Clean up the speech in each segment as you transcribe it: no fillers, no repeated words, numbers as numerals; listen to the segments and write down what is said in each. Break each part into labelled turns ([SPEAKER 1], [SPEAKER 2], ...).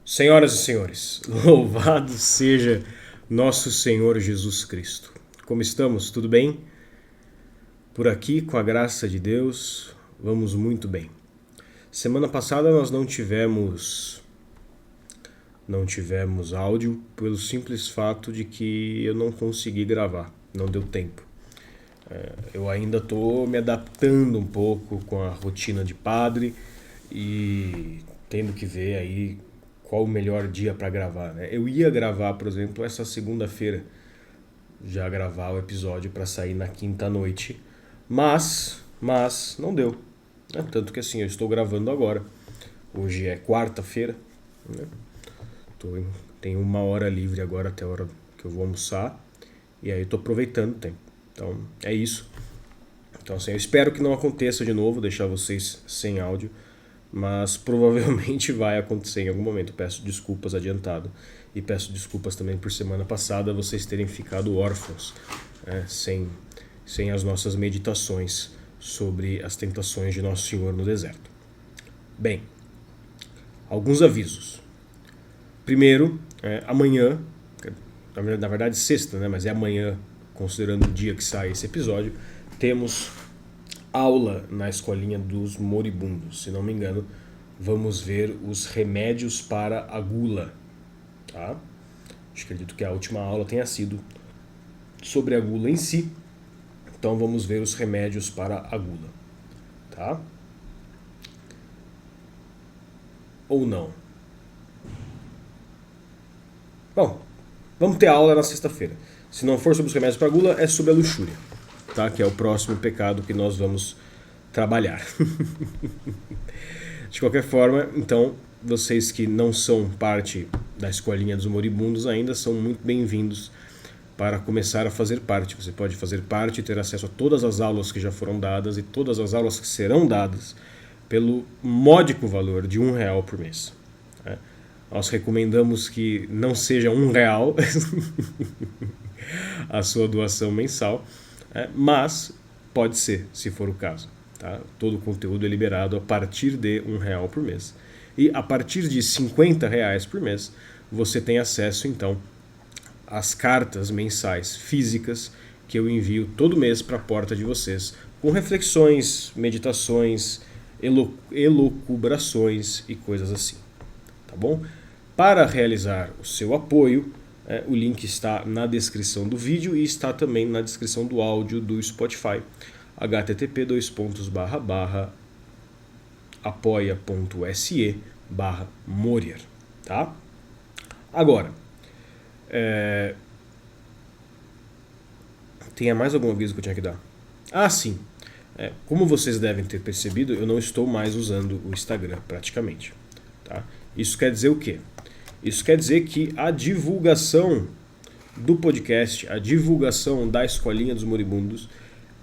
[SPEAKER 1] Senhoras e senhores, louvado seja nosso Senhor Jesus Cristo. Como estamos? Tudo bem? Por aqui, com a graça de Deus, vamos muito bem. Semana passada nós não tivemos áudio pelo simples fato de que eu não consegui gravar, não deu tempo. Eu ainda estou me adaptando um pouco com a rotina de padre e tendo que ver aí qual o melhor dia para gravar, né? Eu ia gravar, por exemplo, essa segunda-feira, já gravar o episódio para sair na quinta noite, mas não deu, né? Tanto que assim, eu estou gravando agora. Hoje é quarta-feira, né? Tenho uma hora livre agora até a hora que eu vou almoçar e aí estou aproveitando o tempo. Então é isso. Então assim, eu espero que não aconteça de novo, deixar vocês sem áudio, mas provavelmente vai acontecer em algum momento. Peço desculpas adiantado e peço desculpas também por semana passada vocês terem ficado órfãos, né, sem as nossas meditações sobre as tentações de Nosso Senhor no deserto. Bem, alguns avisos. Primeiro, amanhã, na verdade sexta, né, mas é amanhã, considerando o dia que sai esse episódio, temos aula na escolinha dos moribundos. Se não me engano, vamos ver os remédios para a gula. Tá? Acredito que a última aula tenha sido sobre a gula em si. Então vamos ver os remédios para a gula. Tá? Ou não? Bom, vamos ter aula na sexta-feira. Se não for sobre os remédios para a gula, é sobre a luxúria. Tá? Que é o próximo pecado que nós vamos trabalhar. De qualquer forma, então, vocês que não são parte da escolinha dos moribundos ainda são muito bem-vindos para começar a fazer parte. Você pode fazer parte e ter acesso a todas as aulas que já foram dadas e todas as aulas que serão dadas pelo módico valor de R$1 por mês. Nós recomendamos que não seja R$1 a sua doação mensal, mas pode ser, se for o caso. Tá? Todo o conteúdo é liberado a partir de R$1 por mês. E a partir de R$50 por mês, você tem acesso, então, às cartas mensais físicas que eu envio todo mês para a porta de vocês, com reflexões, meditações, elucubrações e coisas assim. Tá bom? Para realizar o seu apoio, o link está na descrição do vídeo e está também na descrição do áudio do Spotify. http://apoia.se/Morier, tá? Agora, tem mais algum aviso que eu tinha que dar? Ah, sim. Como vocês devem ter percebido, eu não estou mais usando o Instagram praticamente. Tá? Isso quer dizer o quê? Isso quer dizer que a divulgação do podcast, a divulgação da Escolinha dos Moribundos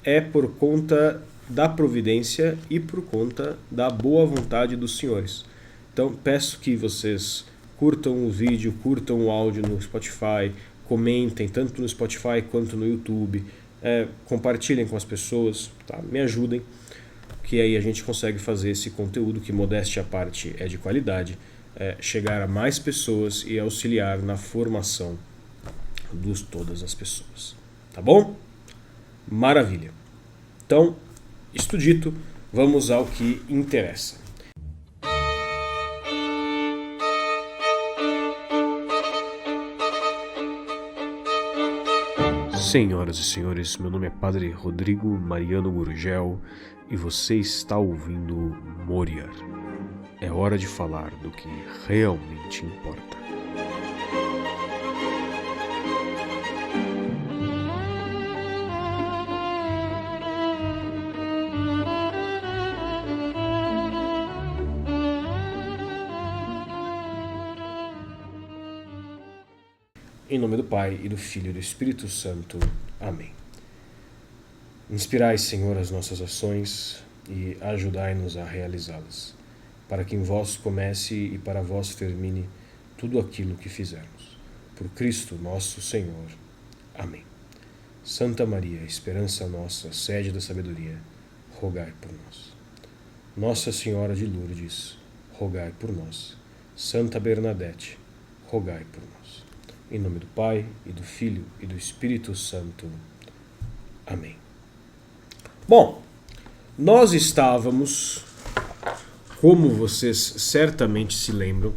[SPEAKER 1] é por conta da providência e por conta da boa vontade dos senhores. Então peço que vocês curtam o vídeo, curtam o áudio no Spotify, comentem tanto no Spotify quanto no YouTube, compartilhem com as pessoas, tá? Me ajudem, que aí a gente consegue fazer esse conteúdo que, modéstia à parte, é de qualidade, chegar a mais pessoas e auxiliar na formação de todas as pessoas. Tá bom? Maravilha. Então, isto dito, vamos ao que interessa. Senhoras e senhores, meu nome é Padre Rodrigo Mariano Gurgel e você está ouvindo Morier. É hora de falar do que realmente importa. Em nome do Pai, e do Filho e do Espírito Santo. Amém. Inspirai, Senhor, as nossas ações e ajudai-nos a realizá-las, para que em vós comece e para vós termine tudo aquilo que fizermos. Por Cristo nosso Senhor. Amém. Santa Maria, esperança nossa, sede da sabedoria, rogai por nós. Nossa Senhora de Lourdes, rogai por nós. Santa Bernadette, rogai por nós. Em nome do Pai, e do Filho, e do Espírito Santo. Amém. Bom, nós estávamos, como vocês certamente se lembram,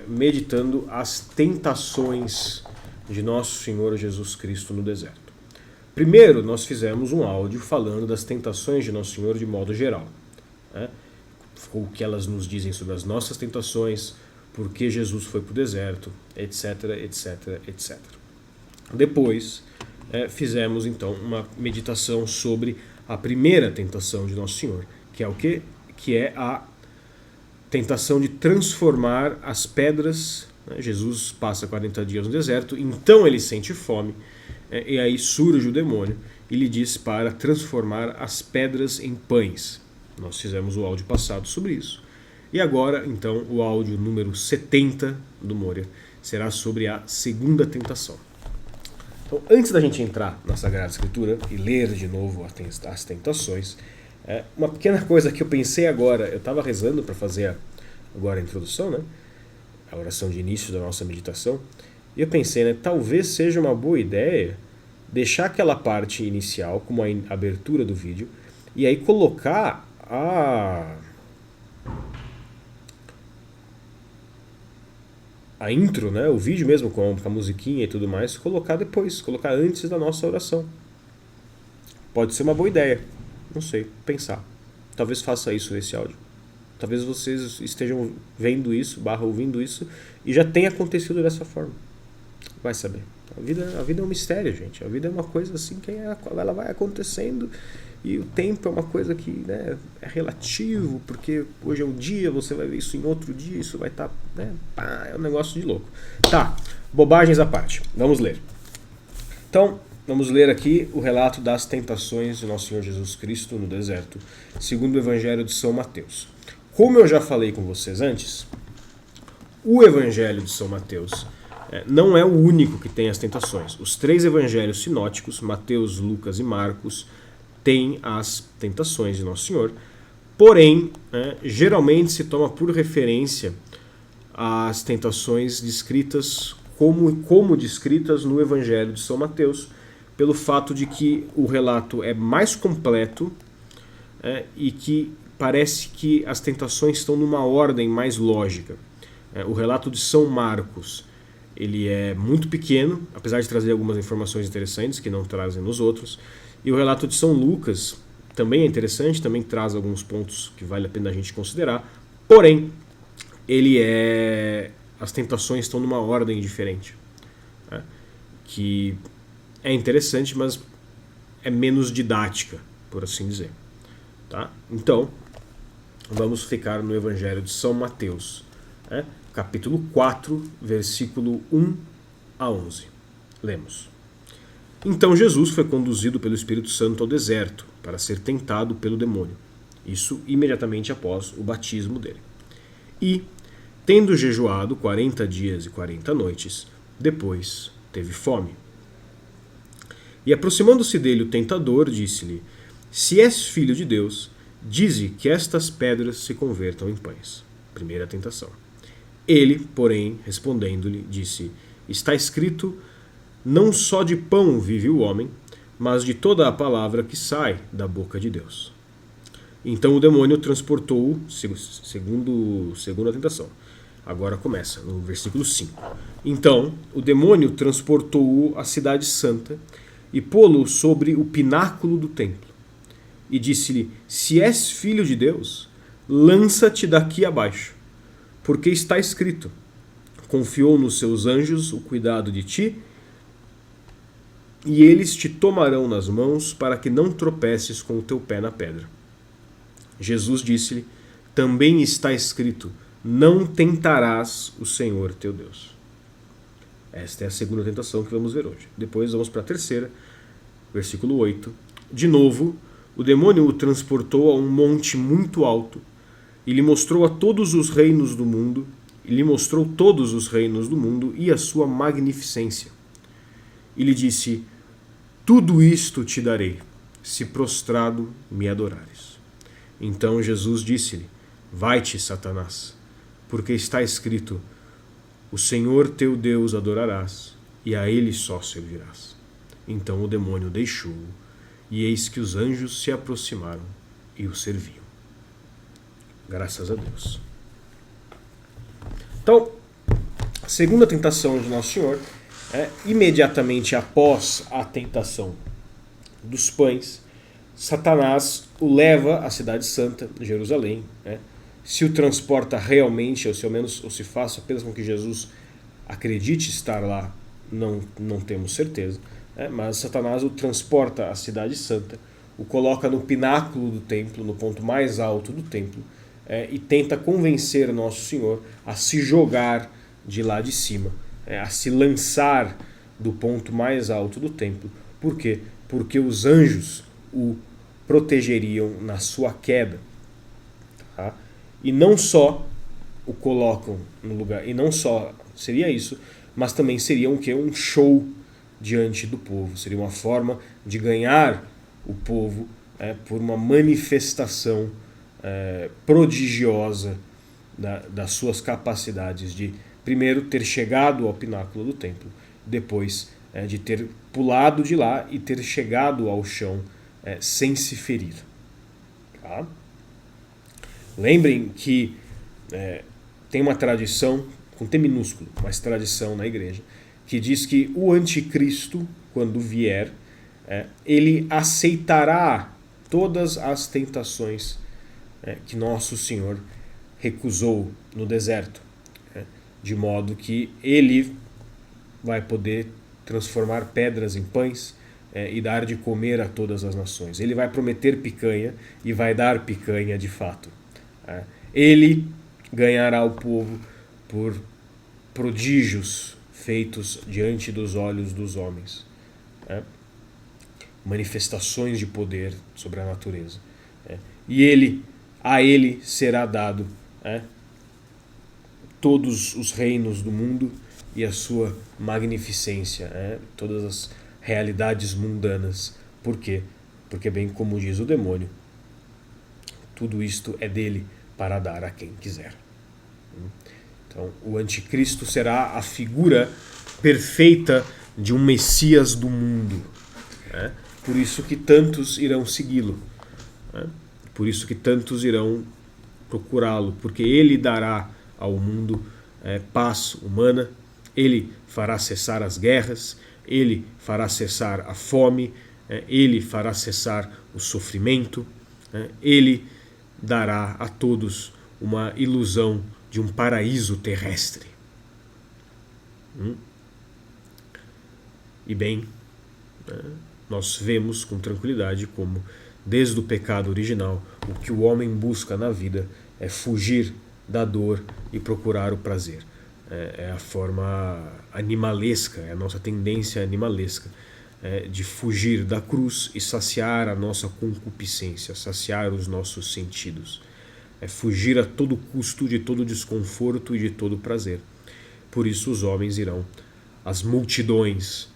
[SPEAKER 1] meditando as tentações de Nosso Senhor Jesus Cristo no deserto. Primeiro, nós fizemos um áudio falando das tentações de Nosso Senhor de modo geral, o que elas nos dizem sobre as nossas tentações, por que Jesus foi para o deserto, etc, etc, etc. Depois, fizemos então uma meditação sobre a primeira tentação de Nosso Senhor, que é o quê? Que é a tentação de transformar as pedras. Jesus passa 40 dias no deserto, então ele sente fome, e aí surge o demônio e lhe diz para transformar as pedras em pães. Nós fizemos o áudio passado sobre isso. E agora, então, o áudio número 70 do Moria será sobre a segunda tentação. Então, antes da gente entrar na Sagrada Escritura e ler de novo as tentações, uma pequena coisa que eu pensei agora, eu estava rezando para fazer agora a introdução, né? A oração de início da nossa meditação, e eu pensei, talvez seja uma boa ideia deixar aquela parte inicial como a abertura do vídeo e aí colocar a intro, né, o vídeo mesmo com a musiquinha e tudo mais, colocar depois, colocar antes da nossa oração. Pode ser uma boa ideia, não sei, pensar. Talvez faça isso nesse áudio. Talvez vocês estejam vendo isso, ouvindo isso, e já tenha acontecido dessa forma. Vai saber. A vida é um mistério, gente. A vida é uma coisa assim que ela vai acontecendo, e o tempo é uma coisa que, né, é relativo, porque hoje é um dia, você vai ver isso em outro dia, isso vai estar, né, é um negócio de louco. Tá, bobagens à parte. Vamos ler. Então, vamos ler aqui o relato das tentações de Nosso Senhor Jesus Cristo no deserto, segundo o Evangelho de São Mateus. Como eu já falei com vocês antes, o Evangelho de São Mateus não é o único que tem as tentações. Os 3 evangelhos sinóticos, Mateus, Lucas e Marcos, têm as tentações de Nosso Senhor. Porém, geralmente se toma por referência as tentações descritas como descritas no Evangelho de São Mateus, pelo fato de que o relato é mais completo e que parece que as tentações estão numa ordem mais lógica. O relato de São Marcos, ele é muito pequeno, apesar de trazer algumas informações interessantes que não trazem nos outros. E o relato de São Lucas também é interessante, também traz alguns pontos que vale a pena a gente considerar. Porém, as tentações estão numa ordem diferente, que é interessante, mas é menos didática, por assim dizer. Tá? Então, vamos ficar no Evangelho de São Mateus, capítulo 4, versículo 1 a 11. Lemos. Então Jesus foi conduzido pelo Espírito Santo ao deserto para ser tentado pelo demônio. Isso imediatamente após o batismo dele. E, tendo jejuado 40 dias e 40 noites, depois teve fome. E aproximando-se dele o tentador, disse-lhe: Se és filho de Deus, dize que estas pedras se convertam em pães. Primeira tentação. Ele, porém, respondendo-lhe, disse: Está escrito, não só de pão vive o homem, mas de toda a palavra que sai da boca de Deus. Então o demônio transportou-o, segunda tentação. Agora começa, no versículo 5. Então o demônio transportou-o à cidade santa e pô-lo sobre o pináculo do templo. E disse-lhe: Se és filho de Deus, lança-te daqui abaixo, porque está escrito, confiou nos seus anjos o cuidado de ti, e eles te tomarão nas mãos para que não tropeces com o teu pé na pedra. Jesus disse-lhe: Também está escrito, não tentarás o Senhor teu Deus. Esta é a segunda tentação que vamos ver hoje. Depois vamos para a terceira, versículo 8. De novo, o demônio o transportou a um monte muito alto e lhe mostrou todos os reinos do mundo e a sua magnificência. E lhe disse: Tudo isto te darei, se prostrado me adorares. Então Jesus disse-lhe: Vai-te, Satanás, porque está escrito: o Senhor teu Deus adorarás, e a ele só servirás. Então o demônio deixou-o, e eis que os anjos se aproximaram e o serviam. Graças a Deus. Então, a segunda tentação de Nosso Senhor é imediatamente após a tentação dos pães, Satanás o leva à cidade santa, Jerusalém, se o transporta realmente, ou se ao menos ou se faça apenas com que Jesus acredite estar lá, não temos certeza, mas Satanás o transporta à cidade santa, o coloca no pináculo do templo, no ponto mais alto do templo, e tenta convencer Nosso Senhor a se jogar de lá de cima, a se lançar do ponto mais alto do templo. Por quê? Porque os anjos o protegeriam na sua queda. Tá? E não só o colocam no lugar, e não só seria isso, mas também seria um show diante do povo. Seria uma forma de ganhar o povo por uma manifestação prodigiosa das suas capacidades de, primeiro, ter chegado ao pináculo do templo, depois de ter pulado de lá e ter chegado ao chão sem se ferir. Tá? Lembrem que tem uma tradição, com T minúsculo, mas tradição na igreja, que diz que o anticristo, quando vier, ele aceitará todas as tentações que Nosso Senhor recusou no deserto, de modo que ele vai poder transformar pedras em pães e dar de comer a todas as nações. Ele vai prometer picanha e vai dar picanha de fato. Ele ganhará o povo por prodígios feitos diante dos olhos dos homens. Manifestações de poder sobre a natureza. E a ele será dado todos os reinos do mundo e a sua magnificência, todas as realidades mundanas. Por quê? Porque, bem como diz o demônio, tudo isto é dele para dar a quem quiser. Então, o anticristo será a figura perfeita de um Messias do mundo. Por isso que tantos irão segui-lo. Por isso que tantos irão procurá-lo, porque ele dará ao mundo paz humana, ele fará cessar as guerras, ele fará cessar a fome, ele fará cessar o sofrimento, ele dará a todos uma ilusão de um paraíso terrestre. E bem, nós vemos com tranquilidade como, desde o pecado original, o que o homem busca na vida é fugir da dor e procurar o prazer. É a forma animalesca, é a nossa tendência animalesca de fugir da cruz e saciar a nossa concupiscência, saciar os nossos sentidos. É fugir a todo custo de todo desconforto e de todo prazer. Por isso os homens irão, as multidões,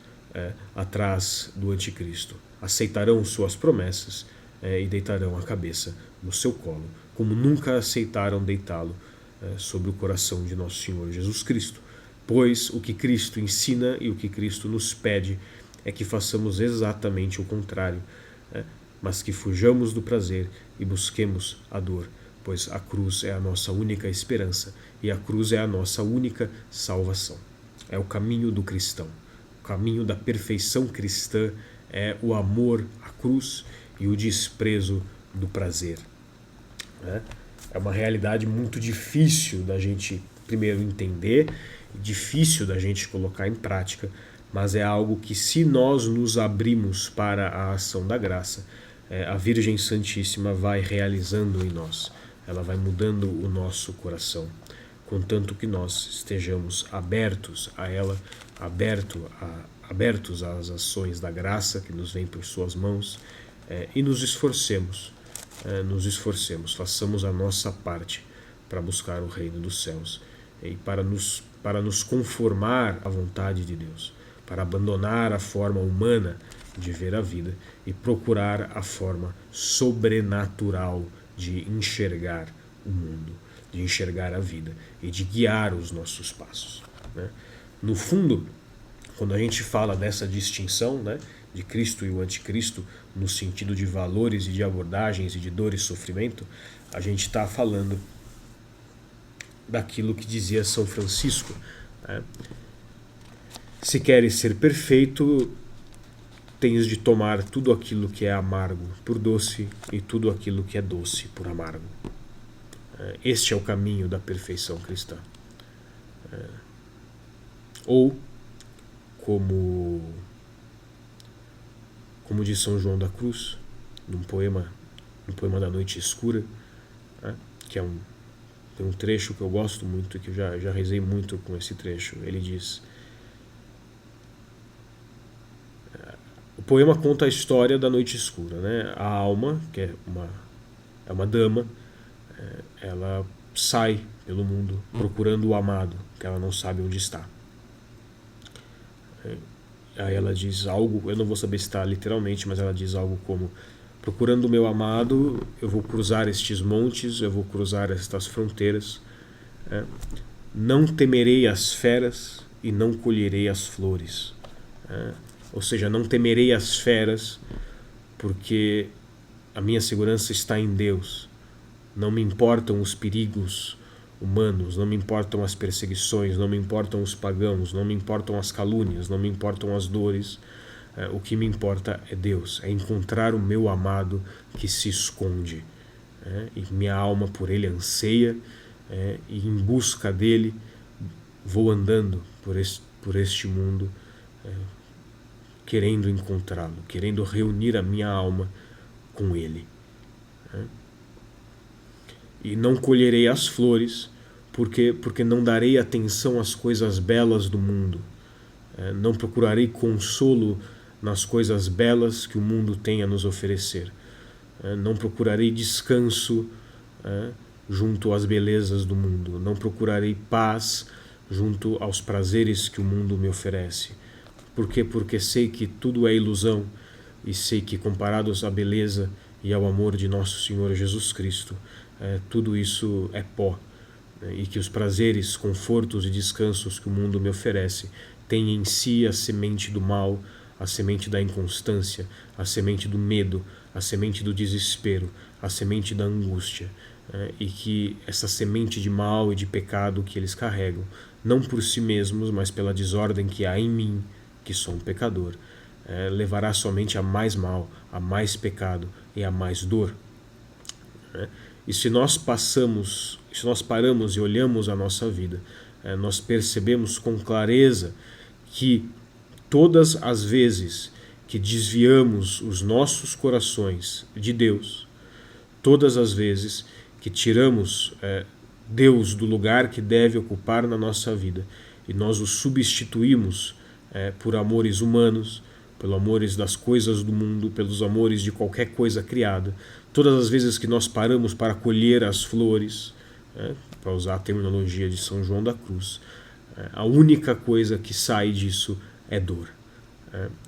[SPEAKER 1] atrás do anticristo. Aceitarão suas promessas e deitarão a cabeça no seu colo, como nunca aceitaram deitá-lo sobre o coração de Nosso Senhor Jesus Cristo. Pois o que Cristo ensina e o que Cristo nos pede é que façamos exatamente o contrário, mas que fujamos do prazer e busquemos a dor, pois a cruz é a nossa única esperança e a cruz é a nossa única salvação. É o caminho do cristão. O caminho da perfeição cristã é o amor à cruz e o desprezo do prazer. É uma realidade muito difícil da gente primeiro entender, difícil da gente colocar em prática, mas é algo que, se nós nos abrimos para a ação da graça, a Virgem Santíssima vai realizando em nós. Ela vai mudando o nosso coração, contanto que nós estejamos abertos a ela, abertos às ações da graça que nos vem por suas mãos, e nos esforcemos, façamos a nossa parte para buscar o reino dos céus e para nos conformar à vontade de Deus, para abandonar a forma humana de ver a vida e procurar a forma sobrenatural de enxergar o mundo. de enxergar a vida e de guiar os nossos passos, né? No fundo, quando a gente fala dessa distinção, né, de Cristo e o anticristo, no sentido de valores e de abordagens e de dor e sofrimento, a gente está falando daquilo que dizia São Francisco, né? Se queres ser perfeito, tens de tomar tudo aquilo que é amargo por doce e tudo aquilo que é doce por amargo. Este é o caminho da perfeição cristã. Ou, como diz São João da Cruz, no poema da Noite Escura, né, que tem um trecho que eu gosto muito e que eu já rezei muito com esse trecho. Ele diz: o poema conta a história da noite escura, né? A alma, que é uma dama, ela sai pelo mundo procurando o amado, que ela não sabe onde está. Aí ela diz algo, eu não vou saber citar literalmente, mas ela diz algo como: procurando o meu amado, eu vou cruzar estes montes, eu vou cruzar estas fronteiras, não temerei as feras e não colherei as flores. Ou seja, não temerei as feras porque a minha segurança está em Deus. Não me importam os perigos humanos, não me importam as perseguições, não me importam os pagãos, não me importam as calúnias, não me importam as dores. O que me importa é Deus, é encontrar o meu amado que se esconde. E minha alma por ele anseia, e em busca dele vou andando por este mundo, querendo encontrá-lo, querendo reunir a minha alma com ele. E não colherei as flores, porque não darei atenção às coisas belas do mundo. Não procurarei consolo nas coisas belas que o mundo tem a nos oferecer. Não procurarei descanso junto às belezas do mundo. Não procurarei paz junto aos prazeres que o mundo me oferece. Por quê? Porque sei que tudo é ilusão e sei que, comparados à beleza e ao amor de nosso Senhor Jesus Cristo, tudo isso é pó, e que os prazeres, confortos e descansos que o mundo me oferece têm em si a semente do mal, a semente da inconstância, a semente do medo, a semente do desespero, a semente da angústia, e que essa semente de mal e de pecado que eles carregam, não por si mesmos, mas pela desordem que há em mim, que sou um pecador, levará somente a mais mal, a mais pecado e a mais dor. E se nós paramos e olhamos a nossa vida, nós percebemos com clareza que todas as vezes que desviamos os nossos corações de Deus, todas as vezes que tiramos Deus do lugar que deve ocupar na nossa vida e nós o substituímos por amores humanos, pelos amores das coisas do mundo, pelos amores de qualquer coisa criada, todas as vezes que nós paramos para colher as flores, para usar a terminologia de São João da Cruz, a única coisa que sai disso é dor,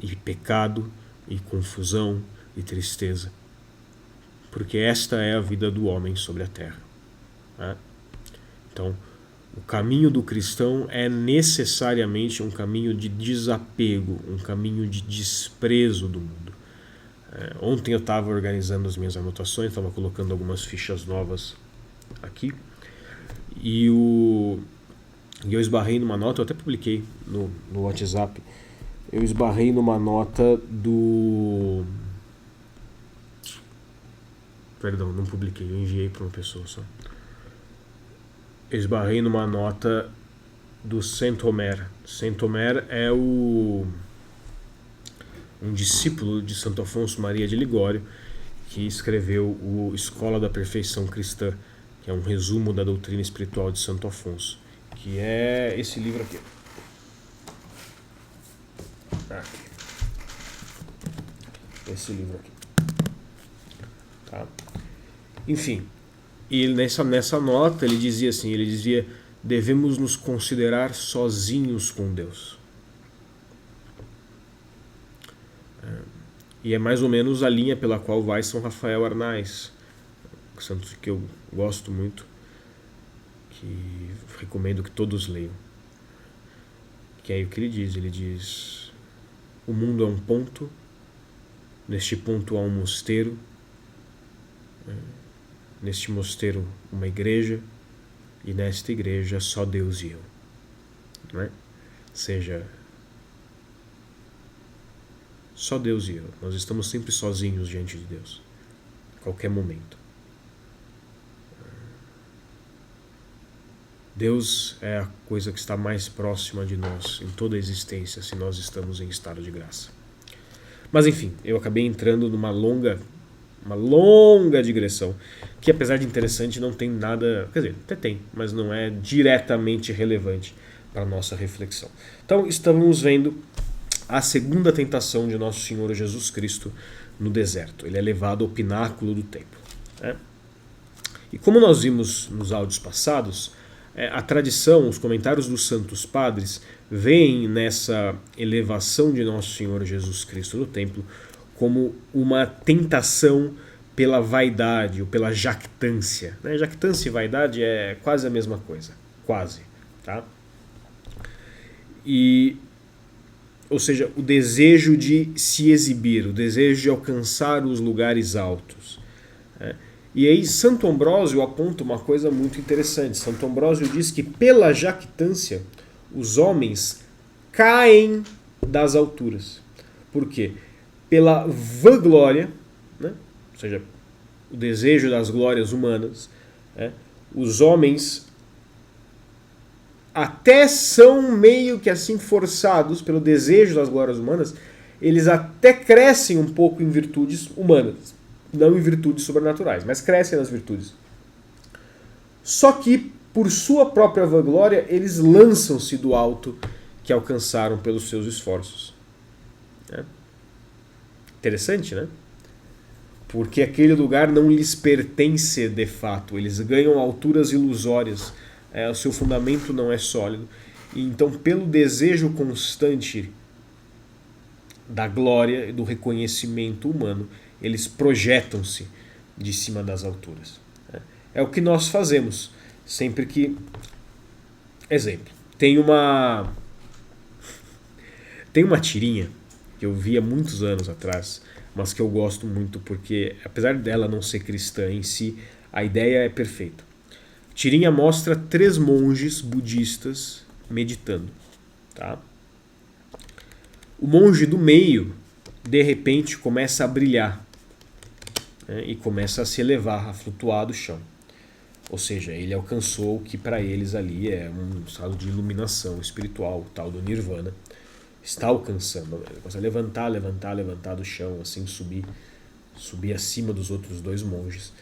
[SPEAKER 1] e pecado, e confusão, e tristeza. Porque esta é a vida do homem sobre a terra. Então, o caminho do cristão é necessariamente um caminho de desapego, um caminho de desprezo do mundo. Ontem eu estava organizando as minhas anotações, estava colocando algumas fichas novas aqui, e eu esbarrei numa nota, eu até publiquei no WhatsApp, eu esbarrei numa nota do... Perdão, não publiquei, eu enviei para uma pessoa só. Eu esbarrei numa nota do Saint-Omer. Saint-Omer é um discípulo de Santo Afonso Maria de Ligório, que escreveu o Escola da Perfeição Cristã, que é um resumo da doutrina espiritual de Santo Afonso, que é esse livro aqui. Esse livro aqui. Tá? Enfim, e nessa nota ele dizia assim, devemos nos considerar sozinhos com Deus. E é mais ou menos a linha pela qual vai São Rafael Arnaiz, santo que eu gosto muito, que recomendo que todos leiam. Que é o que ele diz. Ele diz: o mundo é um ponto, neste ponto há um mosteiro, neste mosteiro uma igreja, e nesta igreja só Deus e eu. Não é? Ou seja, só Deus e eu. Nós estamos sempre sozinhos diante de Deus, a qualquer momento. Deus é a coisa que está mais próxima de nós em toda a existência, se nós estamos em estado de graça. Mas enfim, eu acabei entrando numa longa digressão, que apesar de interessante não tem nada, quer dizer, até tem, mas não é diretamente relevante para a nossa reflexão. Então estamos vendo a segunda tentação de nosso Senhor Jesus Cristo no deserto. Ele é levado ao pináculo do templo, né? E como nós vimos nos áudios passados, a tradição, os comentários dos santos padres veem nessa elevação de nosso Senhor Jesus Cristo no templo como uma tentação pela vaidade ou pela jactância. Jactância e vaidade é quase a mesma coisa, quase, tá? Ou seja, o desejo de se exibir, o desejo de alcançar os lugares altos, né? E aí Santo Ambrósio aponta uma coisa muito interessante. Santo Ambrósio diz que pela jactância os homens caem das alturas. Por quê? Pela vanglória, né? Ou seja, o desejo das glórias humanas, né? Os homens até são meio que assim forçados pelo desejo das glórias humanas, eles até crescem um pouco em virtudes humanas. Não em virtudes sobrenaturais, mas crescem nas virtudes. Só que, por sua própria vanglória, eles lançam-se do alto que alcançaram pelos seus esforços. Interessante, né? Porque aquele lugar não lhes pertence de fato. Eles ganham alturas ilusórias. O seu fundamento não é sólido. E então, pelo desejo constante da glória e do reconhecimento humano, eles projetam-se de cima das alturas. É o que nós fazemos sempre que... Exemplo, tem uma tirinha que eu vi há muitos anos atrás, mas que eu gosto muito porque, apesar dela não ser cristã em si, a ideia é perfeita. A tirinha mostra 3 monges budistas meditando, tá? O monge do meio, de repente, começa a brilhar, né, e começa a se elevar, a flutuar do chão. Ou seja, ele alcançou o que para eles ali é um estado de iluminação espiritual, o tal do Nirvana. Está alcançando, ele começa a levantar do chão, assim, subir acima dos outros 2 monges.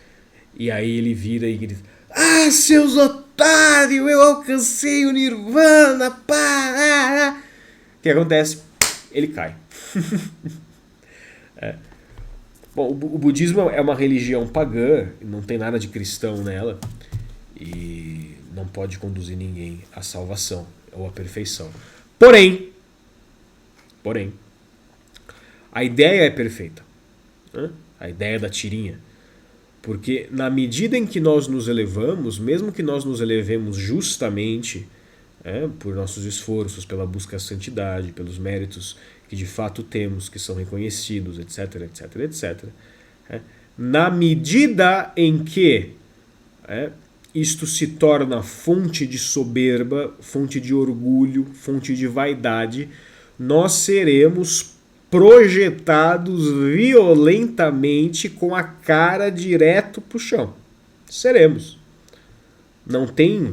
[SPEAKER 1] E aí ele vira e grita: "Ah, seus otários, eu alcancei o Nirvana, para!" O que acontece? Ele cai. Bom, o budismo é uma religião pagã, não tem nada de cristão nela e não pode conduzir ninguém à salvação ou à perfeição. Porém, a ideia é perfeita, né? A ideia da tirinha. Porque na medida em que nós nos elevamos, mesmo que nós nos elevemos justamente por nossos esforços, pela busca da santidade, pelos méritos que de fato temos, que são reconhecidos, etc, etc, etc. Na medida em que isto se torna fonte de soberba, fonte de orgulho, fonte de vaidade, nós seremos projetados violentamente com a cara direto para o chão. Seremos. Não tem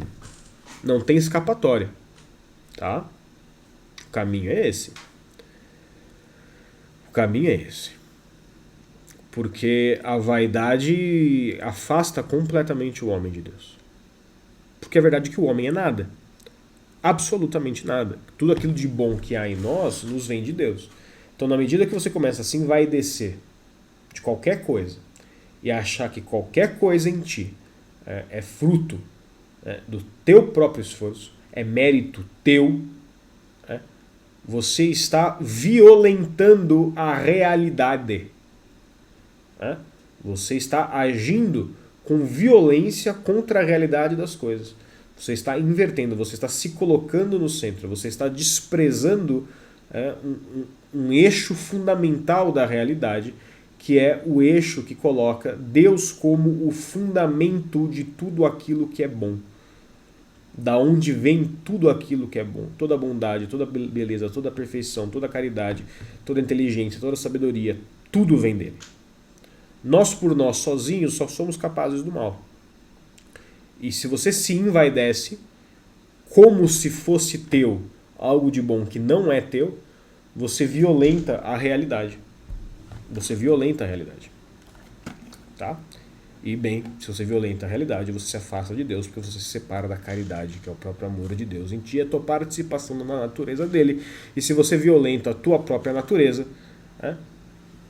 [SPEAKER 1] escapatória, tá? O caminho é esse. Porque a vaidade afasta completamente o homem de Deus. Porque a verdade é que o homem é nada. Absolutamente nada. Tudo aquilo de bom que há em nós nos vem de Deus. Então, na medida que você começa a se envaidecer de qualquer coisa e achar que qualquer coisa em ti é fruto do teu próprio esforço, é mérito teu, você está violentando a realidade. Você está agindo com violência contra a realidade das coisas. Você está invertendo, você está se colocando no centro, você está desprezando um eixo fundamental da realidade, que é o eixo que coloca Deus como o fundamento de tudo aquilo que é bom. Da onde vem tudo aquilo que é bom, toda a bondade, toda a beleza, toda a perfeição, toda a caridade, toda a inteligência, toda a sabedoria, tudo vem dele. Nós por nós sozinhos só somos capazes do mal. E se você se envaidece como se fosse teu algo de bom que não é teu, você violenta a realidade. Você violenta a realidade. Tá? E bem, se você violenta a realidade, você se afasta de Deus, porque você se separa da caridade, que é o próprio amor de Deus em ti, é a tua participação na natureza dele. E se você violenta a tua própria natureza,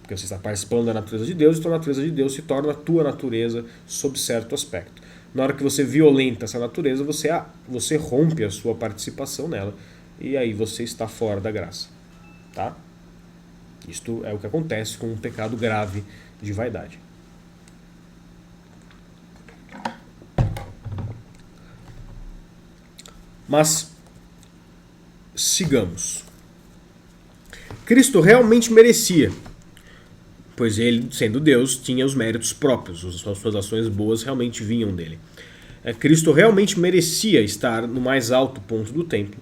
[SPEAKER 1] porque você está participando da natureza de Deus, então a natureza de Deus se torna a tua natureza sob certo aspecto. Na hora que você violenta essa natureza, você rompe a sua participação nela, e aí você está fora da graça. Tá? Isto é o que acontece com um pecado grave de vaidade. Mas sigamos. Cristo realmente merecia, pois ele, sendo Deus, tinha os méritos próprios, as suas ações boas realmente vinham dele. Cristo realmente merecia estar no mais alto ponto do templo,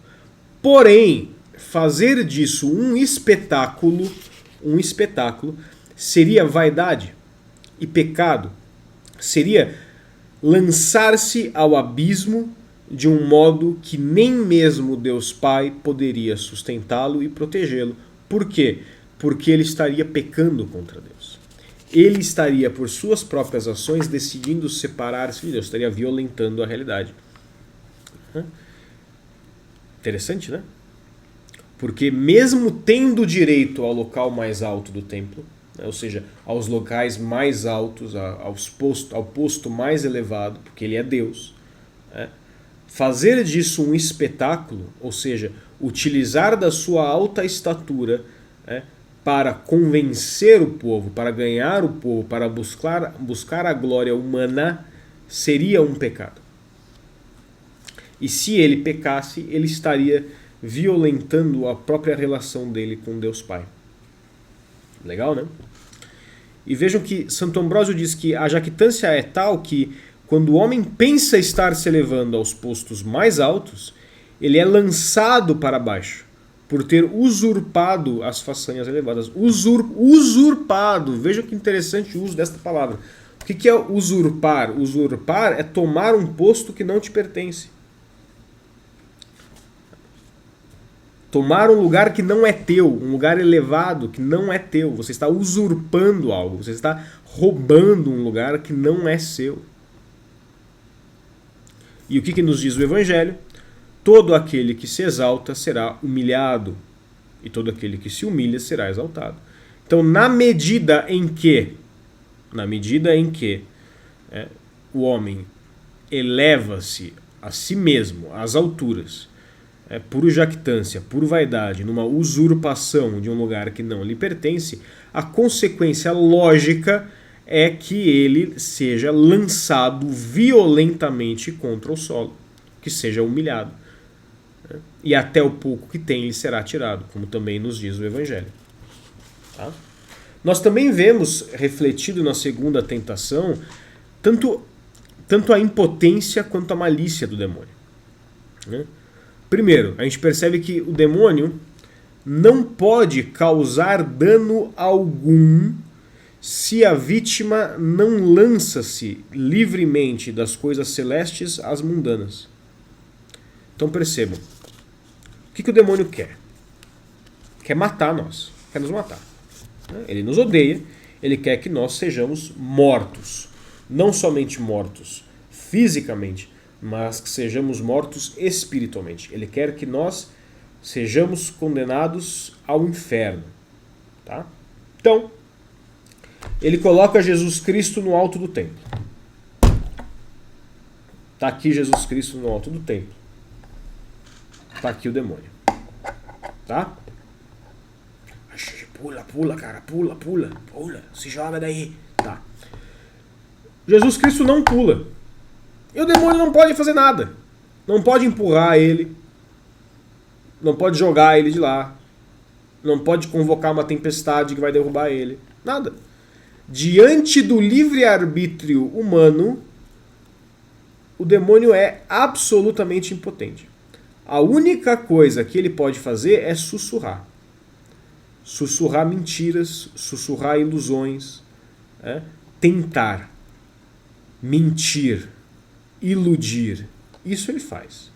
[SPEAKER 1] porém, fazer disso um espetáculo seria vaidade e pecado, seria lançar-se ao abismo de um modo que nem mesmo Deus Pai poderia sustentá-lo e protegê-lo. Por quê? Porque ele estaria pecando contra Deus. Ele estaria, por suas próprias ações, decidindo separar-se de Deus, estaria violentando a realidade. Interessante, né? Porque mesmo tendo direito ao local mais alto do templo, ou seja, aos locais mais altos, ao posto mais elevado, porque ele é Deus, fazer disso um espetáculo, ou seja, utilizar da sua alta estatura para convencer o povo, para ganhar o povo, para buscar a glória humana, seria um pecado. E se ele pecasse, ele estaria violentando a própria relação dele com Deus Pai. Legal, né? E vejam que Santo Ambrósio diz que a jactância é tal que, quando o homem pensa estar se elevando aos postos mais altos, ele é lançado para baixo, por ter usurpado as façanhas elevadas. Usurpado! Vejam que interessante o uso desta palavra. O que é usurpar? Usurpar é tomar um posto que não te pertence. Tomar um lugar que não é teu, um lugar elevado que não é teu. Você está usurpando algo, você está roubando um lugar que não é seu. E o que nos diz o Evangelho? Todo aquele que se exalta será humilhado, e todo aquele que se humilha será exaltado. Então, na medida em que o homem eleva-se a si mesmo, às alturas, por jactância, por vaidade, numa usurpação de um lugar que não lhe pertence, a consequência lógica é que ele seja lançado violentamente contra o solo, que seja humilhado. E até o pouco que tem lhe será tirado, como também nos diz o Evangelho. Tá? Nós também vemos refletido na segunda tentação tanto a impotência quanto a malícia do demônio. Primeiro, a gente percebe que o demônio não pode causar dano algum se a vítima não lança-se livremente das coisas celestes às mundanas. Então percebam, o que o demônio quer? Quer matar nós, quer nos matar. Ele nos odeia, ele quer que nós sejamos mortos. Não somente mortos fisicamente, mas que sejamos mortos espiritualmente. Ele quer que nós sejamos condenados ao inferno. Tá? Então, ele coloca Jesus Cristo no alto do templo. Está aqui Jesus Cristo no alto do templo. Está aqui o demônio. Tá? Pula, cara. Pula. Se joga daí. Tá. Jesus Cristo não pula. E o demônio não pode fazer nada. Não pode empurrar ele, não pode jogar ele de lá, não pode convocar uma tempestade que vai derrubar ele, nada. Diante do livre-arbítrio humano, o demônio é absolutamente impotente. A única coisa que ele pode fazer é sussurrar. Sussurrar mentiras, sussurrar ilusões, tentar, mentir, iludir. Isso ele faz.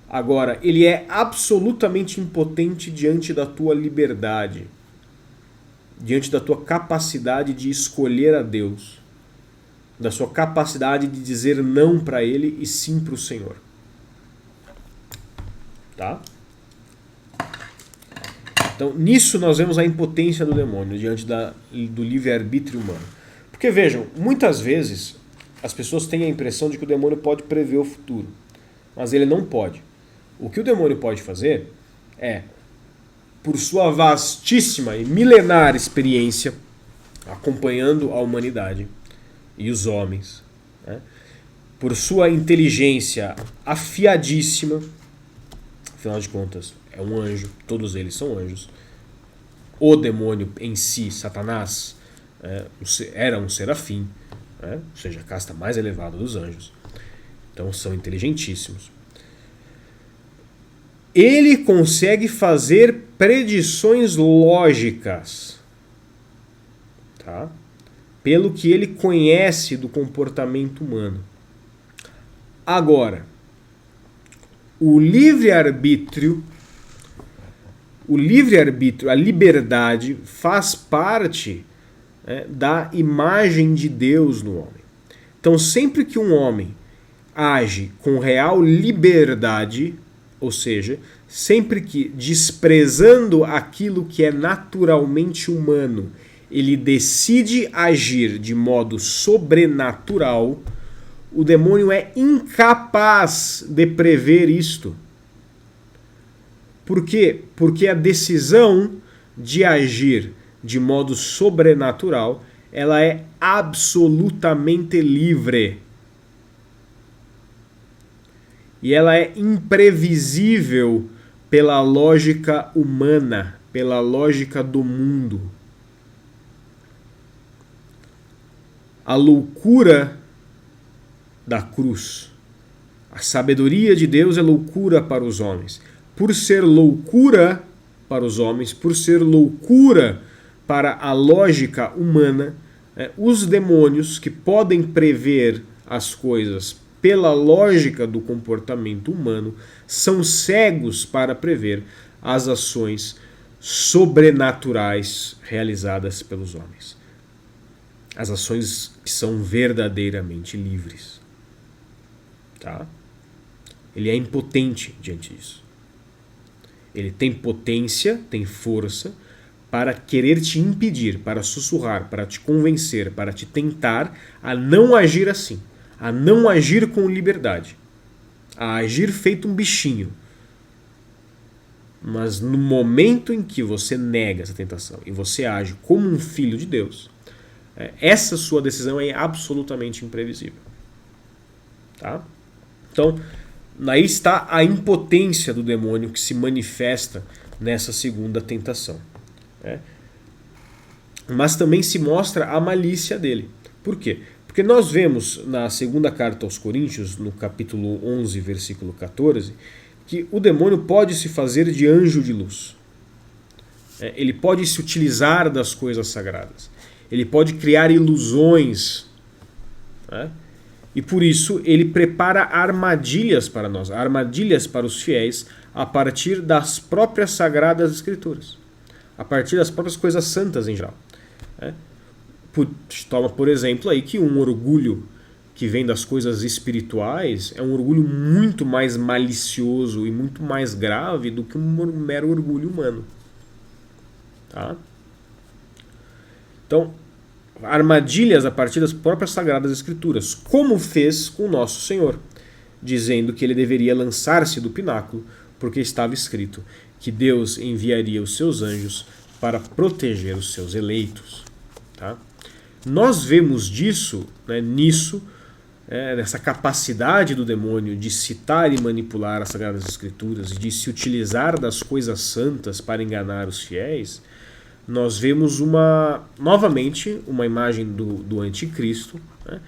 [SPEAKER 1] Agora, ele é absolutamente impotente diante da tua liberdade, diante da tua capacidade de escolher a Deus, da sua capacidade de dizer não para ele e sim para o Senhor. Tá? Então, nisso nós vemos a impotência do demônio diante do livre-arbítrio humano. Porque vejam, muitas vezes as pessoas têm a impressão de que o demônio pode prever o futuro, mas ele não pode. O que o demônio pode fazer é, por sua vastíssima e milenar experiência, acompanhando a humanidade e os homens, por sua inteligência afiadíssima, afinal de contas, é um anjo, todos eles são anjos. O demônio em si, Satanás, era um serafim, ou seja, a casta mais elevada dos anjos. Então são inteligentíssimos. Ele consegue fazer predições lógicas, tá? Pelo que ele conhece do comportamento humano. Agora, o livre-arbítrio, a liberdade, faz parte da imagem de Deus no homem. Então, sempre que um homem age com real liberdade, ou seja, sempre que, desprezando aquilo que é naturalmente humano, ele decide agir de modo sobrenatural, o demônio é incapaz de prever isto. Por quê? Porque a decisão de agir de modo sobrenatural, ela é absolutamente livre. E ela é imprevisível pela lógica humana, pela lógica do mundo. A loucura da cruz. A sabedoria de Deus é loucura para os homens. Por ser loucura para os homens, por ser loucura para a lógica humana, os demônios que podem prever as coisas pela lógica do comportamento humano são cegos para prever as ações sobrenaturais realizadas pelos homens. As ações que são verdadeiramente livres. Tá? Ele é impotente diante disso. Ele tem potência, tem força para querer te impedir, para sussurrar, para te convencer, para te tentar a não agir assim, a não agir com liberdade, a agir feito um bichinho. Mas no momento em que você nega essa tentação e você age como um filho de Deus, essa sua decisão é absolutamente imprevisível. Tá? Então, aí está a impotência do demônio que se manifesta nessa segunda tentação. Mas também se mostra a malícia dele. Por quê? Porque nós vemos na segunda carta aos Coríntios, no capítulo 11, versículo 14, que o demônio pode se fazer de anjo de luz. Ele pode se utilizar das coisas sagradas. Ele pode criar ilusões. E por isso ele prepara armadilhas para nós, armadilhas para os fiéis, a partir das próprias sagradas escrituras, a partir das próprias coisas santas em geral. Toma por exemplo aí que um orgulho que vem das coisas espirituais é um orgulho muito mais malicioso e muito mais grave do que um mero orgulho humano. Tá? Então, armadilhas a partir das próprias sagradas escrituras, como fez com o nosso Senhor, dizendo que ele deveria lançar-se do pináculo, porque estava escrito que Deus enviaria os seus anjos para proteger os seus eleitos. Tá? Nós vemos nisso dessa capacidade do demônio de citar e manipular as Sagradas Escrituras e de se utilizar das coisas santas para enganar os fiéis, nós vemos novamente uma imagem do anticristo, né?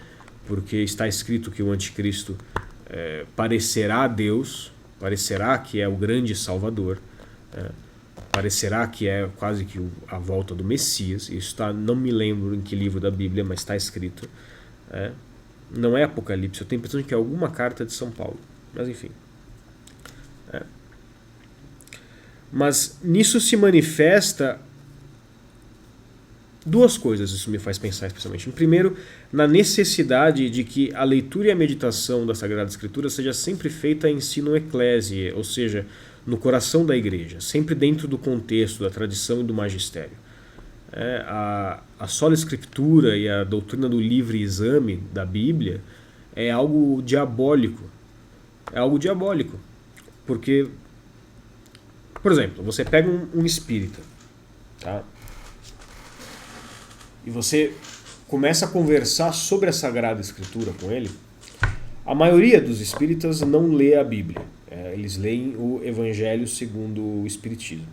[SPEAKER 1] Porque está escrito que o anticristo parecerá a Deus, parecerá que é o grande Salvador, parecerá que é quase que a volta do Messias. Isso está, não me lembro em que livro da Bíblia, mas está escrito. Não é Apocalipse, eu tenho a impressão de que é alguma carta de São Paulo, mas enfim. Mas nisso se manifesta duas coisas, isso me faz pensar especialmente. Primeiro, na necessidade de que a leitura e a meditação da Sagrada Escritura seja sempre feita em sino ecclesiae, ou seja, no coração da igreja, sempre dentro do contexto da tradição e do magistério. A sola escritura e a doutrina do livre exame da Bíblia é algo diabólico. É algo diabólico. Porque, por exemplo, você pega um espírita, tá? E você começa a conversar sobre a Sagrada Escritura com ele. A maioria dos espíritas não lê a Bíblia. Eles leem o Evangelho segundo o Espiritismo.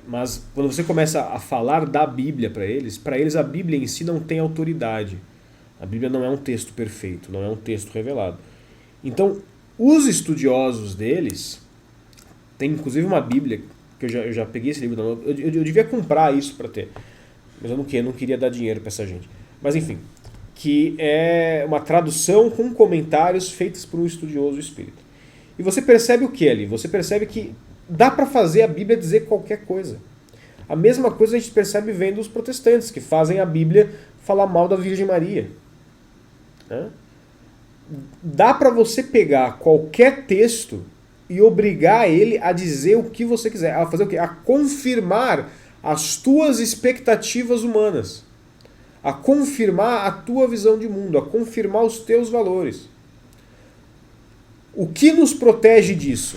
[SPEAKER 1] Mas quando você começa a falar da Bíblia para eles a Bíblia em si não tem autoridade. A Bíblia não é um texto perfeito, não é um texto revelado. Então, os estudiosos deles, tem inclusive uma Bíblia, que eu já peguei esse livro, eu devia comprar isso para ter, mas eu não queria dar dinheiro para essa gente. Mas enfim, que é uma tradução com comentários feitos por um estudioso espírita. E você percebe o que ali? Você percebe que dá para fazer a Bíblia dizer qualquer coisa. A mesma coisa a gente percebe vendo os protestantes, que fazem a Bíblia falar mal da Virgem Maria. Dá para você pegar qualquer texto e obrigar ele a dizer o que você quiser. A fazer o quê? A confirmar as tuas expectativas humanas. A confirmar a tua visão de mundo. A confirmar os teus valores. O que nos protege disso?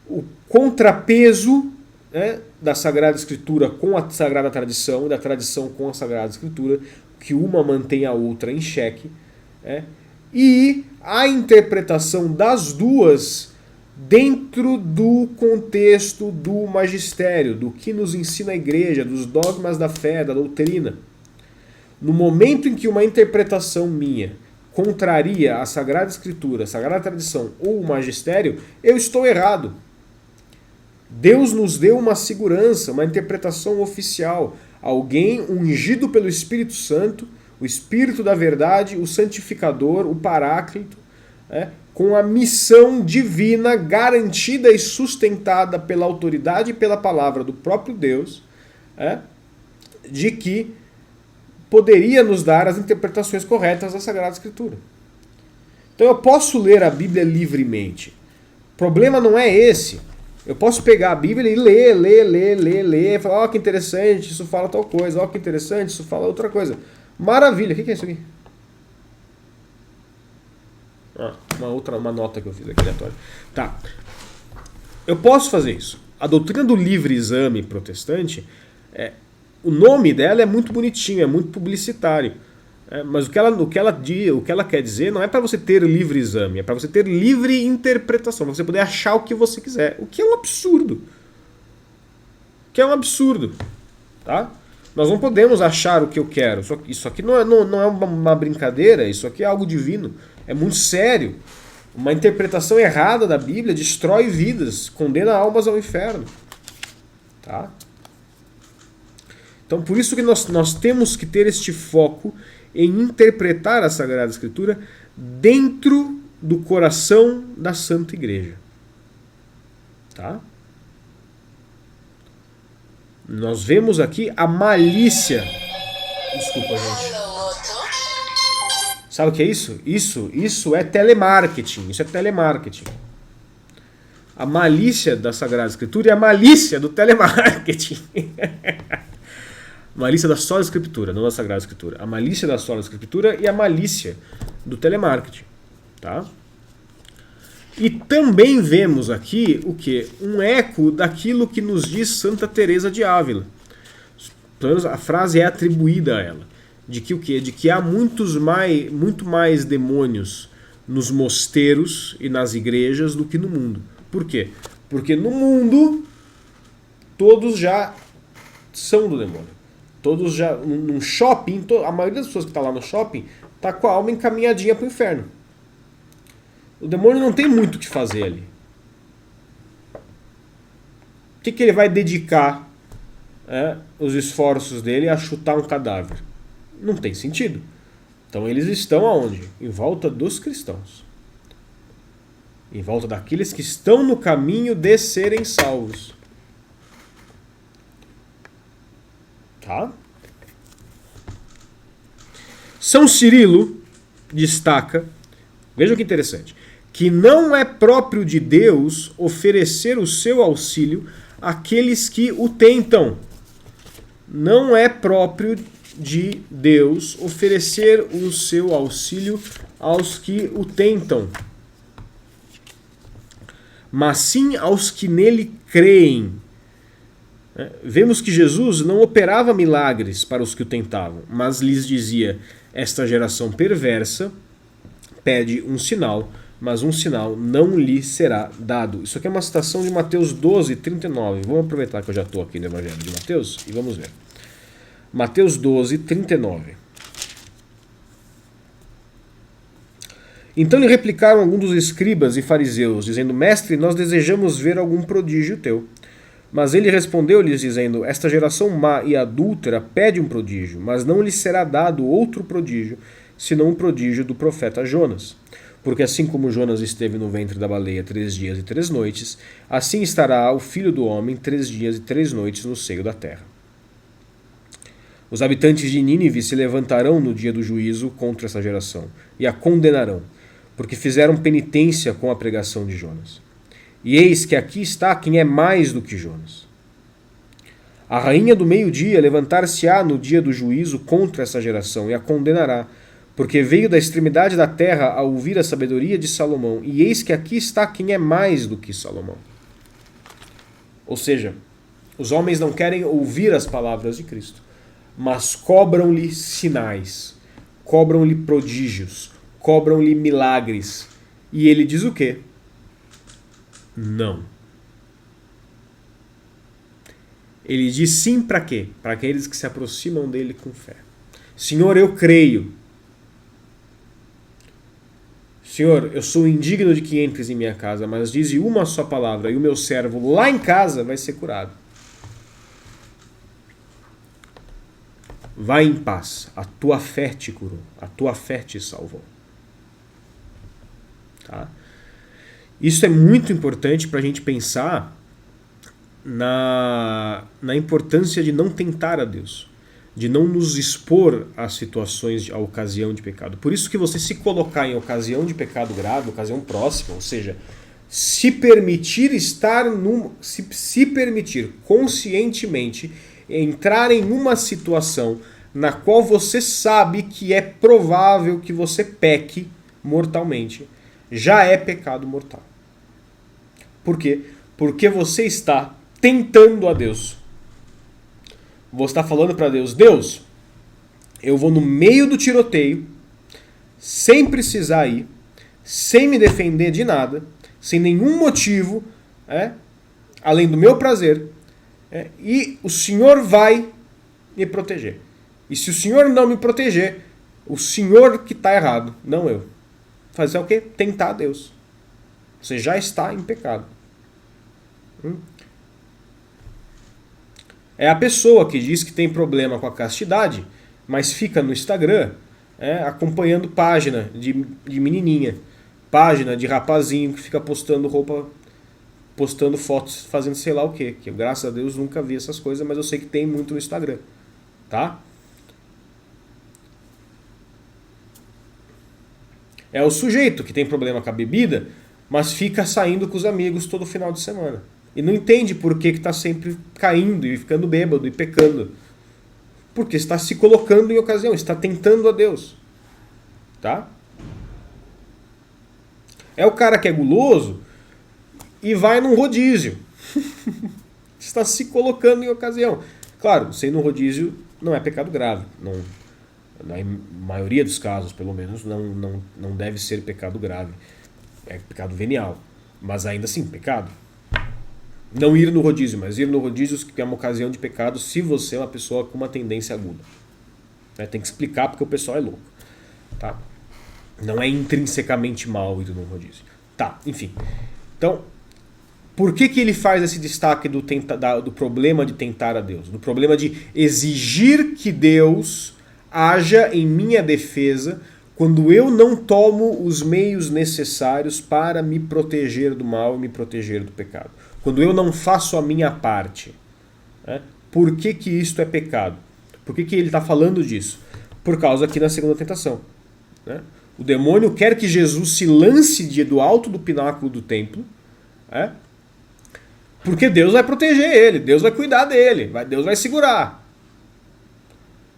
[SPEAKER 1] O contrapeso, né, da Sagrada Escritura com a Sagrada Tradição e da tradição com a Sagrada Escritura, que uma mantém a outra em xeque, e a interpretação das duas dentro do contexto do magistério, do que nos ensina a igreja, dos dogmas da fé, da doutrina. No momento em que uma interpretação minha contraria a Sagrada Escritura, a Sagrada Tradição ou o magistério, eu estou errado. Deus nos deu uma segurança, uma interpretação oficial. Alguém ungido pelo Espírito Santo, o Espírito da Verdade, o Santificador, o Paráclito, com a missão divina garantida e sustentada pela autoridade e pela palavra do próprio Deus, de que poderia nos dar as interpretações corretas da Sagrada Escritura. Então eu posso ler a Bíblia livremente. O problema não é esse. Eu posso pegar a Bíblia e ler, falar, que interessante, isso fala tal coisa, que interessante, isso fala outra coisa. Maravilha, o que é isso aqui? Uma nota que eu fiz aqui aleatória. Tá. Eu posso fazer isso. A doutrina do livre exame protestante, o nome dela é muito bonitinho, é muito publicitário. Mas o que ela quer dizer não é para você ter livre exame, é para você ter livre interpretação, para você poder achar o que você quiser. O que é um absurdo. Tá? Nós não podemos achar o que eu quero. Isso aqui não é uma brincadeira, isso aqui é algo divino. É muito sério. Uma interpretação errada da Bíblia destrói vidas, condena almas ao inferno. Tá? Então por isso que nós temos que ter este foco em interpretar a Sagrada Escritura dentro do coração da Santa Igreja. Tá? Nós vemos aqui a malícia. Desculpa, gente. Sabe o que é isso? Isso é telemarketing. Isso é telemarketing. A malícia da Sagrada Escritura e a malícia do telemarketing. Malícia da sola Escritura, não da Sagrada Escritura. A malícia da sola Escritura e a malícia do telemarketing. Tá? E também vemos aqui o quê? Um eco daquilo que nos diz Santa Teresa de Ávila. Pelo menos a frase é atribuída a ela. de que o quê? De que há muito mais demônios nos mosteiros e nas igrejas do que no mundo. Por quê? Porque no mundo todos já são do demônio. Todos já, num shopping, a maioria das pessoas que está lá no shopping está com a alma encaminhadinha para o inferno. O demônio não tem muito o que fazer ali. O que ele vai dedicar os esforços dele a chutar um cadáver? Não tem sentido. Então eles estão aonde? Em volta dos cristãos. Em volta daqueles que estão no caminho de serem salvos. Tá? São Cirilo destaca, veja que interessante, que não é próprio de Deus oferecer o seu auxílio àqueles que o tentam. Não é próprio de Deus oferecer o seu auxílio aos que o tentam, mas sim aos que nele creem. Vemos que Jesus não operava milagres para os que o tentavam, mas lhes dizia: esta geração perversa pede um sinal, mas um sinal não lhe será dado. Isso aqui é uma citação de Mateus 12, 39. Vamos aproveitar que eu já estou aqui no Evangelho de Mateus e vamos ver. Mateus 12, 39. Então lhe replicaram alguns dos escribas e fariseus, dizendo: Mestre, nós desejamos ver algum prodígio teu. Mas ele respondeu-lhes, dizendo: esta geração má e adúltera pede um prodígio, mas não lhe será dado outro prodígio, senão o prodígio do profeta Jonas. Porque assim como Jonas esteve no ventre da baleia 3 dias e 3 noites, assim estará o Filho do Homem 3 dias e 3 noites no seio da terra. Os habitantes de Nínive se levantarão no dia do juízo contra essa geração, e a condenarão, porque fizeram penitência com a pregação de Jonas. E eis que aqui está quem é mais do que Jonas. A rainha do meio-dia levantar-se-á no dia do juízo contra essa geração e a condenará, porque veio da extremidade da terra a ouvir a sabedoria de Salomão, e eis que aqui está quem é mais do que Salomão. Ou seja, os homens não querem ouvir as palavras de Cristo, mas cobram-lhe sinais, cobram-lhe prodígios, cobram-lhe milagres. E ele diz o quê? Não. Ele diz sim para quê? Para aqueles que se aproximam dele com fé. Senhor, eu creio. Senhor, eu sou indigno de que entres em minha casa, mas dize uma só palavra e o meu servo lá em casa vai ser curado. Vai em paz, a tua fé te curou, a tua fé te salvou. Tá? Isso é muito importante para a gente pensar na importância de não tentar a Deus, de não nos expor a situações, a ocasião de pecado. Por isso que você se colocar em ocasião de pecado grave, ocasião próxima, ou seja, se permitir se permitir conscientemente entrar em uma situação na qual você sabe que é provável que você peque mortalmente, já é pecado mortal. Por quê? Porque você está tentando a Deus. Você está falando para Deus: Deus, eu vou no meio do tiroteio, sem precisar ir, sem me defender de nada, sem nenhum motivo, além do meu prazer, e o Senhor vai me proteger. E se o Senhor não me proteger, o Senhor que está errado, não eu. Fazer o quê? Tentar a Deus. Você já está em pecado. É a pessoa que diz que tem problema com a castidade, mas fica no Instagram acompanhando página de menininha, página de rapazinho que fica postando roupa, postando fotos, fazendo sei lá o quê. Que graças a Deus nunca vi essas coisas, mas eu sei que tem muito no Instagram. Tá? É o sujeito que tem problema com a bebida, mas fica saindo com os amigos todo final de semana. E não entende por que está sempre caindo e ficando bêbado e pecando. Porque está se colocando em ocasião, está tentando a Deus. Tá? É o cara que é guloso e vai num rodízio. Está se colocando em ocasião. Claro, ser no rodízio não é pecado grave. Não, Na maioria dos casos, pelo menos, não deve ser pecado grave. É pecado venial. Mas ainda assim, pecado. Não ir no rodízio, mas ir no rodízio é uma ocasião de pecado se você é uma pessoa com uma tendência aguda. Tem que explicar porque o pessoal é louco. Tá? Não é intrinsecamente mal ir no rodízio. Tá, enfim. Então, por que ele faz esse destaque do problema de tentar a Deus? Do problema de exigir que Deus haja em minha defesa quando eu não tomo os meios necessários para me proteger do mal e me proteger do pecado. Quando eu não faço a minha parte. Né? Por que isto é pecado? Por que ele está falando disso? Por causa aqui na segunda tentação. Né? O demônio quer que Jesus se lance do alto do pináculo do templo, porque Deus vai proteger ele, Deus vai cuidar dele, Deus vai segurar.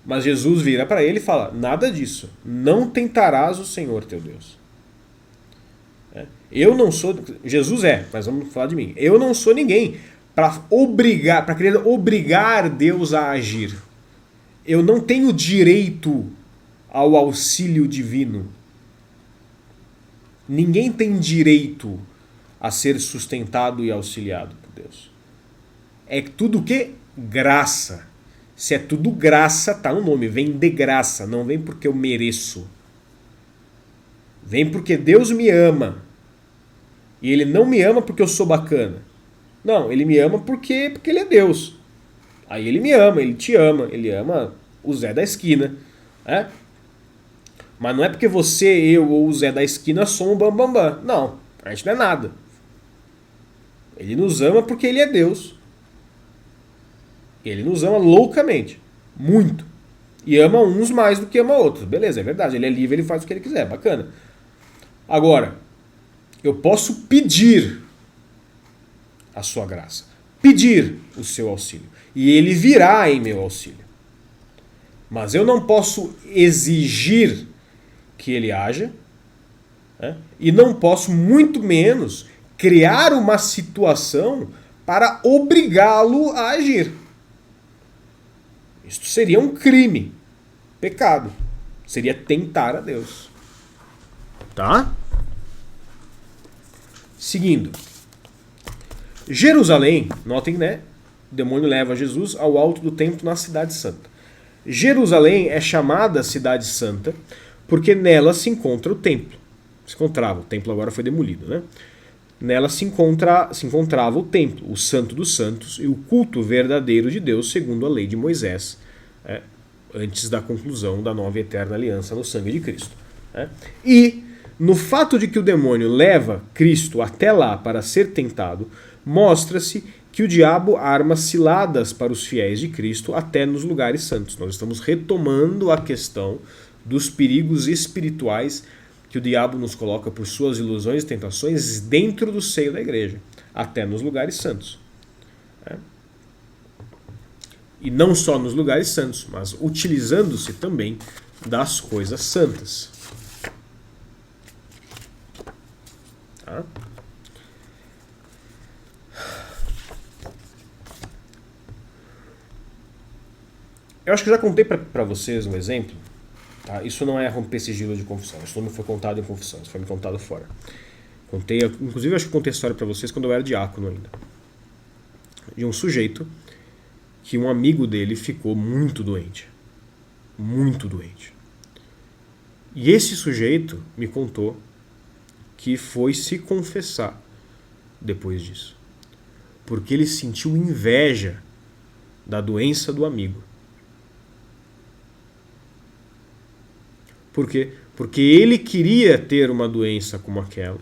[SPEAKER 1] Mas Jesus vira para ele e fala, nada disso, não tentarás o Senhor teu Deus. Eu não sou, Jesus mas vamos falar de mim, eu não sou ninguém para querer obrigar Deus a agir. Eu não tenho direito ao auxílio divino. Ninguém tem direito a ser sustentado e auxiliado por Deus. É tudo o quê? Graça. Se é tudo graça, tá no nome. Vem de graça, não vem porque eu mereço. Vem porque Deus me ama. E Ele não me ama porque eu sou bacana. Não, Ele me ama porque Ele é Deus. Aí Ele me ama, Ele te ama. Ele ama o Zé da esquina. Mas não é porque você, eu ou o Zé da esquina somos um bambambam. Não, a gente não é nada. Ele nos ama porque Ele é Deus. Ele nos ama loucamente. Muito. E ama uns mais do que ama outros. Beleza, é verdade. Ele é livre, ele faz o que ele quiser. Bacana. Agora, eu posso pedir a sua graça. Pedir o seu auxílio. E Ele virá em meu auxílio. Mas eu não posso exigir que Ele haja. E não posso, muito menos, criar uma situação para obrigá-lo a agir. Isto seria um crime, pecado. Seria tentar a Deus. Tá? Seguindo. Jerusalém, notem, né? O demônio leva Jesus ao alto do templo na Cidade Santa. Jerusalém é chamada Cidade Santa porque nela se encontra o templo. Se encontrava, o templo agora foi demolido, né? Nela se encontrava o templo, o Santo dos Santos e o culto verdadeiro de Deus segundo a lei de Moisés, antes da conclusão da nova e eterna aliança no sangue de Cristo. E no fato de que o demônio leva Cristo até lá para ser tentado, mostra-se que o diabo arma ciladas para os fiéis de Cristo até nos lugares santos. Nós estamos retomando a questão dos perigos espirituais que o diabo nos coloca por suas ilusões e tentações dentro do seio da igreja, até nos lugares santos. E não só nos lugares santos, mas utilizando-se também das coisas santas. Tá? Eu acho que eu já contei para vocês um exemplo. Tá? Isso não é romper sigilo de confissão. Isso não me foi contado em confissão. Isso foi me contado fora. Inclusive, acho que contei a história para vocês quando eu era diácono ainda. De um sujeito que um amigo dele ficou muito doente. Muito doente. E esse sujeito me contou que foi se confessar depois disso. Porque ele sentiu inveja da doença do amigo. Por quê? Porque ele queria ter uma doença como aquela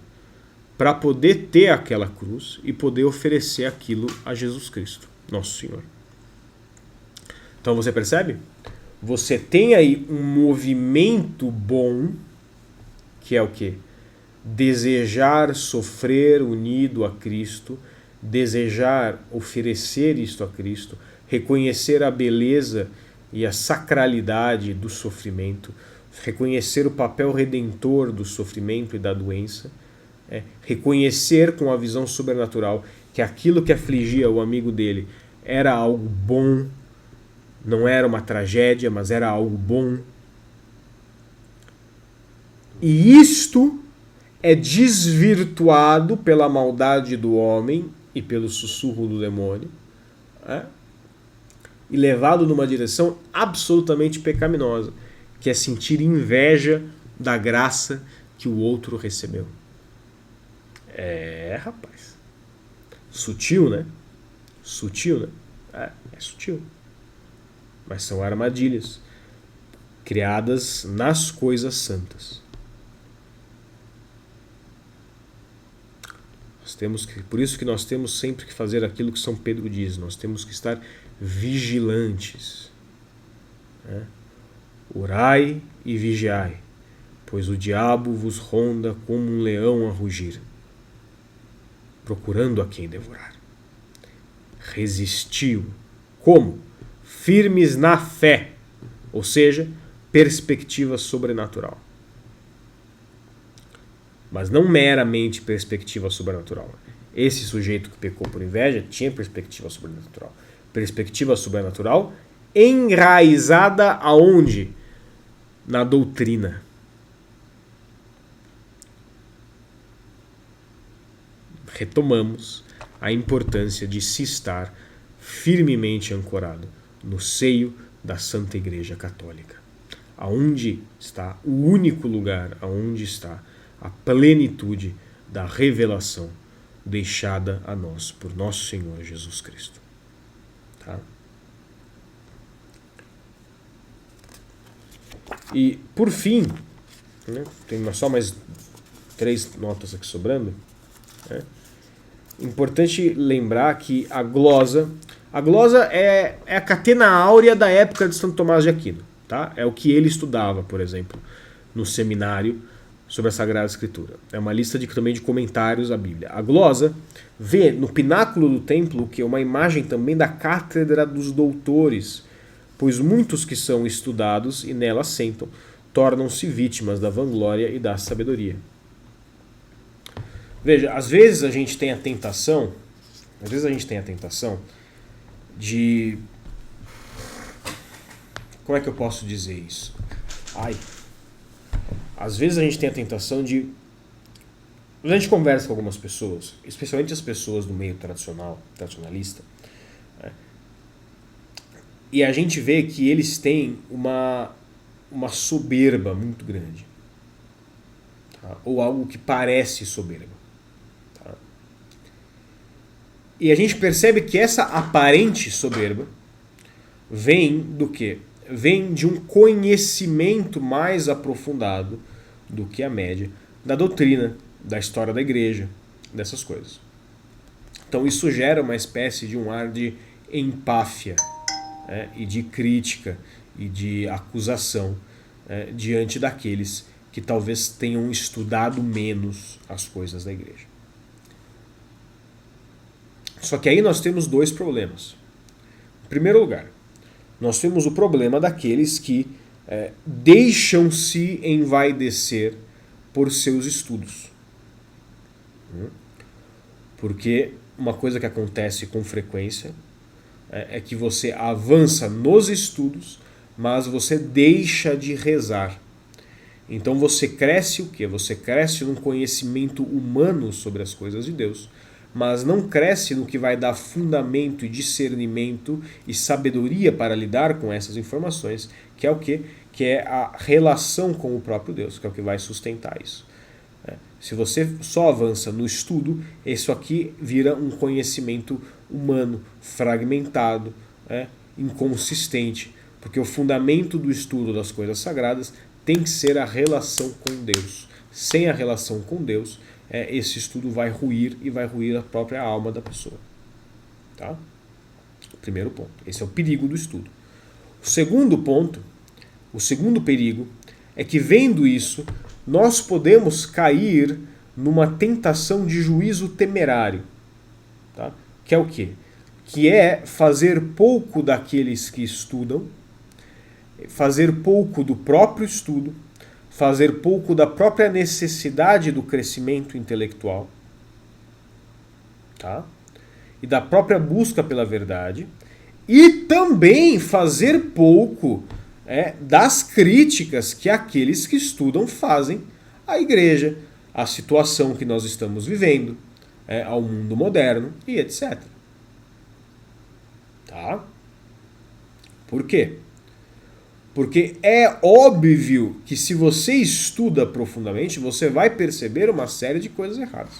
[SPEAKER 1] para poder ter aquela cruz e poder oferecer aquilo a Jesus Cristo, nosso Senhor. Então você percebe? Você tem aí um movimento bom, que é o quê? Desejar sofrer unido a Cristo, desejar oferecer isto a Cristo, reconhecer a beleza e a sacralidade do sofrimento, reconhecer o papel redentor do sofrimento e da doença, reconhecer com a visão sobrenatural que aquilo que afligia o amigo dele era algo bom, não era uma tragédia, mas era algo bom, E isto é desvirtuado pela maldade do homem e pelo sussurro do demônio, e levado numa direção absolutamente pecaminosa, que é sentir inveja da graça que o outro recebeu. Rapaz. Sutil, né? Sutil, né? É sutil. Mas são armadilhas criadas nas coisas santas. Por isso que nós temos sempre que fazer aquilo que São Pedro diz. Nós temos que estar vigilantes. Orai e vigiai, pois o diabo vos ronda como um leão a rugir, procurando a quem devorar. Resistiu. Como? Firmes na fé, ou seja, perspectiva sobrenatural. Mas não meramente perspectiva sobrenatural. Esse sujeito que pecou por inveja tinha perspectiva sobrenatural. Perspectiva sobrenatural enraizada aonde? Na doutrina. Retomamos a importância de se estar firmemente ancorado no seio da Santa Igreja Católica, aonde está o único lugar, aonde está a plenitude da revelação deixada a nós por nosso Senhor Jesus Cristo. Tá? E, por fim, né, tem só mais 3 notas aqui sobrando. Importante lembrar que a glosa é a catena áurea da época de Santo Tomás de Aquino. Tá? É o que ele estudava, por exemplo, no seminário sobre a Sagrada Escritura. É uma lista também de comentários à Bíblia. A glosa vê no pináculo do templo que é uma imagem também da cátedra dos doutores, pois muitos que são estudados e nela sentam tornam-se vítimas da vanglória e da sabedoria. Veja, às vezes a gente tem a tentação de... Como é que eu posso dizer isso? Às vezes a gente tem a tentação de... A gente conversa com algumas pessoas, especialmente as pessoas do meio tradicionalista, e a gente vê que eles têm uma soberba muito grande. Tá? Ou algo que parece soberba. Tá? E a gente percebe que essa aparente soberba vem do quê? Vem de um conhecimento mais aprofundado do que a média da doutrina, da história da igreja, dessas coisas. Então isso gera uma espécie de um ar de empáfia, e de crítica e de acusação diante daqueles que talvez tenham estudado menos as coisas da igreja. Só que aí nós temos 2 problemas. Em primeiro lugar, nós temos o problema daqueles que deixam-se envaidecer por seus estudos. Porque uma coisa que acontece com frequência é que você avança nos estudos, mas você deixa de rezar. Então você cresce o quê? Você cresce num conhecimento humano sobre as coisas de Deus, mas não cresce no que vai dar fundamento e discernimento e sabedoria para lidar com essas informações, que é o quê? Que é a relação com o próprio Deus, que é o que vai sustentar isso. Se você só avança no estudo, isso aqui vira um conhecimento humano, fragmentado, inconsistente, porque o fundamento do estudo das coisas sagradas tem que ser a relação com Deus. Sem a relação com Deus, esse estudo vai ruir e vai ruir a própria alma da pessoa. Tá? Primeiro ponto. Esse é o perigo do estudo. O segundo ponto, o segundo perigo, é que vendo isso, nós podemos cair numa tentação de juízo temerário. Tá? Que é o quê? Que é fazer pouco daqueles que estudam, fazer pouco do próprio estudo, fazer pouco da própria necessidade do crescimento intelectual, tá? E da própria busca pela verdade, e também fazer pouco das críticas que aqueles que estudam fazem à igreja, à situação que nós estamos vivendo, ao mundo moderno e etc. Tá? Por quê? Porque é óbvio que se você estuda profundamente, você vai perceber uma série de coisas erradas.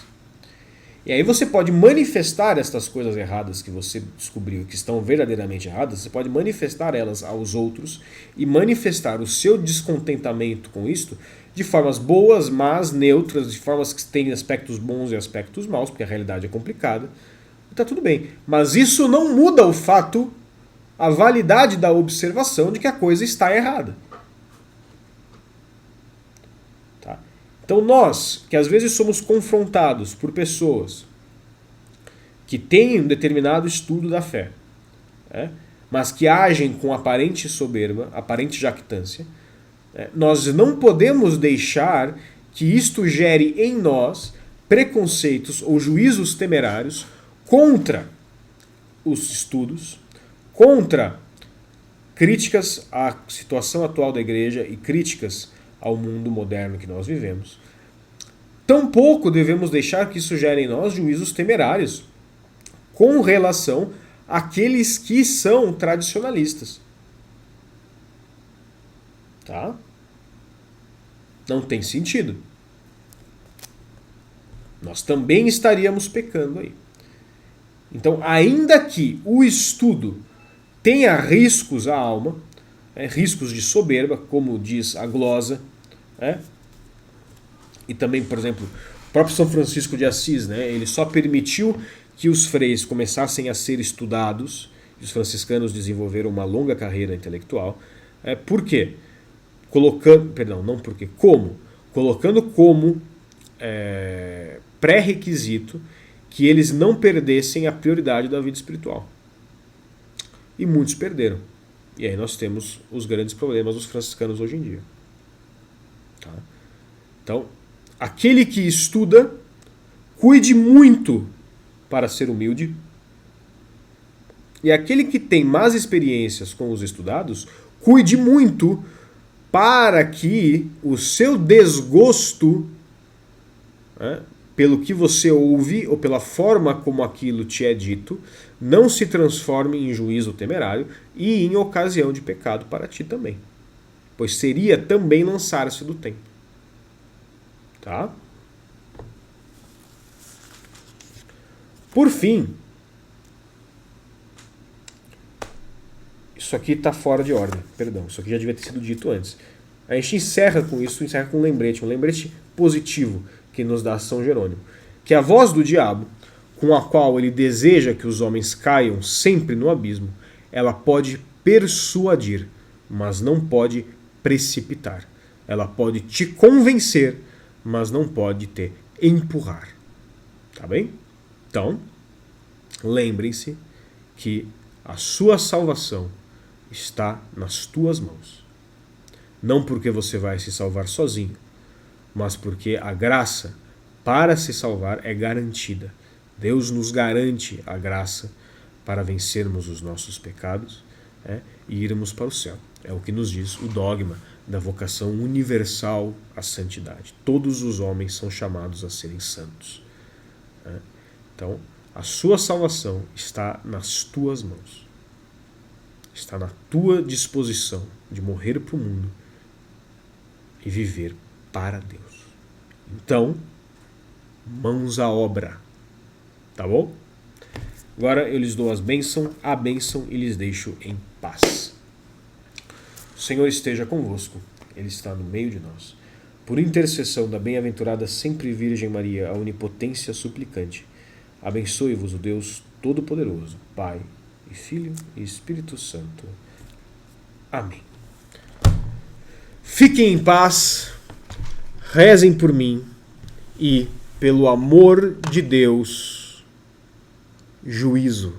[SPEAKER 1] E aí você pode manifestar estas coisas erradas que você descobriu, que estão verdadeiramente erradas, você pode manifestar elas aos outros e manifestar o seu descontentamento com isto de formas boas, mas neutras, de formas que têm aspectos bons e aspectos maus, porque a realidade é complicada. E tá tudo bem. Mas isso não muda o fato, a validade da observação de que a coisa está errada. Tá? Então nós, que às vezes somos confrontados por pessoas que têm um determinado estudo da fé, mas que agem com aparente soberba, aparente jactância, nós não podemos deixar que isto gere em nós preconceitos ou juízos temerários contra os estudos, contra críticas à situação atual da igreja e críticas ao mundo moderno que nós vivemos. Tampouco devemos deixar que isso gere em nós juízos temerários com relação àqueles que são tradicionalistas. Tá? Não tem sentido. Nós também estaríamos pecando aí. Então, ainda que o estudo tenha riscos à alma, riscos de soberba, como diz a glosa, e também, por exemplo, o próprio São Francisco de Assis, ele só permitiu que os freis começassem a ser estudados, e os franciscanos desenvolveram uma longa carreira intelectual. Por quê? Colocando como pré-requisito que eles não perdessem a prioridade da vida espiritual. E muitos perderam. E aí nós temos os grandes problemas dos franciscanos hoje em dia. Tá? Então, aquele que estuda, cuide muito para ser humilde. E aquele que tem más experiências com os estudados, cuide muito para que o seu desgosto pelo que você ouve ou pela forma como aquilo te é dito não se transforme em juízo temerário e em ocasião de pecado para ti também. Pois seria também lançar-se do templo. Tá? Por fim, isso aqui está fora de ordem, perdão, isso aqui já devia ter sido dito antes. A gente encerra com isso, encerra com um lembrete positivo que nos dá São Jerônimo, que a voz do diabo, com a qual ele deseja que os homens caiam sempre no abismo, ela pode persuadir, mas não pode precipitar. Ela pode te convencer, mas não pode te empurrar. Tá bem? Então, lembrem-se que a sua salvação está nas tuas mãos. Não porque você vai se salvar sozinho, mas porque a graça para se salvar é garantida. Deus nos garante a graça para vencermos os nossos pecados e irmos para o céu. É o que nos diz o dogma da vocação universal à santidade. Todos os homens são chamados a serem santos. Então, a sua salvação está nas tuas mãos. Está na tua disposição de morrer para o mundo e viver para Deus. Então, mãos à obra. Tá bom? Agora eu lhes dou a bênção e lhes deixo em paz. O Senhor esteja convosco, Ele está no meio de nós. Por intercessão da bem-aventurada sempre Virgem Maria, a onipotência suplicante, abençoe-vos o Deus Todo-Poderoso, Pai e Filho e Espírito Santo. Amém. Fiquem em paz, rezem por mim e, pelo amor de Deus, juízo.